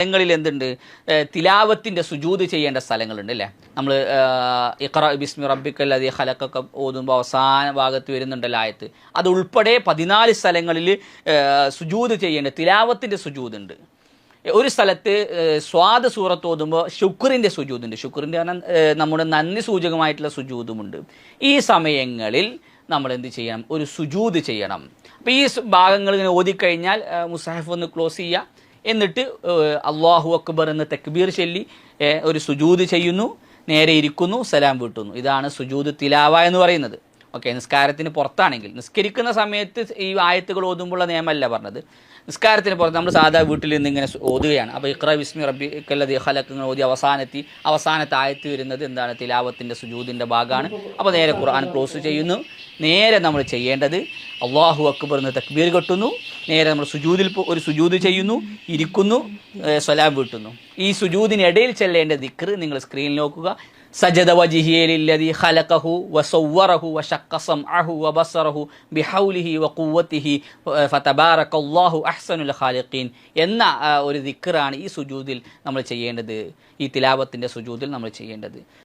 സ്ഥലങ്ങളിൽ എന്തുണ്ട്, തിലാവത്തിൻ്റെ സുജൂദ് ചെയ്യേണ്ട സ്ഥലങ്ങളുണ്ട് അല്ലേ. നമ്മൾ ഇഖ്റ ബിസ്മി റബ്ബിക്കല്ലദീ ഖലഖക ഓതുമ്പോൾ അവസാന ഭാഗത്ത് വരുന്നുണ്ടല്ലോ ആയത്ത്, അത് ഉൾപ്പെടെ 14 സ്ഥലങ്ങളിൽ സുജൂദ് ചെയ്യേണ്ട തിലാവത്തിൻ്റെ സുജൂദ് ഉണ്ട്. ഒരു സ്ഥലത്ത് സ്വാദ് സൂറത്ത് ഓതുമ്പോൾ ശുക്രിൻ്റെ സുജൂദുണ്ട്. ശുക്രിൻ്റെ കാരണം നമ്മുടെ നന്ദി സൂചകമായിട്ടുള്ള സുജൂദുമുണ്ട്. ഈ സമയങ്ങളിൽ നമ്മൾ എന്ത് ചെയ്യണം, ഒരു സുജൂദ് ചെയ്യണം. അപ്പോൾ ഈ ഭാഗങ്ങൾ ഇങ്ങനെ ഓതിക്കഴിഞ്ഞാൽ മുസ്ഹഫ് ഒന്ന് ക്ലോസ് ചെയ്യുക, എന്നിട്ട് അല്ലാഹു അക്ബർ എന്ന് തക്ബീർ ചൊല്ലി ഒരു സുജൂദ് ചെയ്യുന്നു, നേരെ ഇരിക്കുന്നു, സലാം വീട്ടുന്നു. ഇതാണ് സുജൂദ് തിലാവ എന്ന് പറയുന്നത്. ഓക്കെ, നിസ്കാരത്തിന് പുറത്താണെങ്കിൽ, നിസ്കരിക്കുന്ന സമയത്ത് ഈ ആയത്തുകൾ ഓതുമ്പോഴുള്ള നിയമമല്ല പറഞ്ഞത്. നിസ്കാരത്തിന് പുറത്ത് നമ്മൾ സാധാ വീട്ടിൽ നിന്ന് ഇങ്ങനെ ഓതുകയാണ്. അപ്പോൾ ഇഖ്റ ബിസ്മി റബ്ബിക്കല്ലദീ ഖലഖ് ഇങ്ങനെ ഓതി അവസാനത്തെ ആയത്ത് വരുന്നത് എന്താണ്, തിലാവത്തിൻ്റെ സുജൂദിൻ്റെ ഭാഗമാണ്. അപ്പോൾ നേരെ ഖുർആൻ ക്ലോസ് ചെയ്യുന്നു. നേരെ നമ്മൾ ചെയ്യേണ്ടത് അല്ലാഹു അക്ബർ എന്ന് തക്ബീർ കെട്ടുന്നു, നേരെ നമ്മൾ സുജൂദിൽ ഒരു സുജൂദ് ചെയ്യുന്നു, ഇരിക്കുന്നു, സലാം വീട്ടുന്നു. ഈ സുജൂദിനിടയിൽ ചെല്ലേണ്ട ദിക്ർ നിങ്ങൾ സ്ക്രീനിൽ നോക്കുക. സജദ വജ്ഹിയ ലില്ലദീ ഖലഖഹു വസവ്വറഹു വശഖ്ഖ സമഅഹു വബസറഹു ബിഹൗലിഹി വഖുവ്വതിഹി ഫതബാറകല്ലാഹു അഹ്സനുൽ ഖാലിഖീൻ എന്ന ഒരു ദിക്റാണ് ഈ സുജൂദിൽ നമ്മൾ ചെയ്യേണ്ടത്, ഈ തിലാവത്തിൻ്റെ സുജൂദിൽ നമ്മൾ ചെയ്യേണ്ടത്.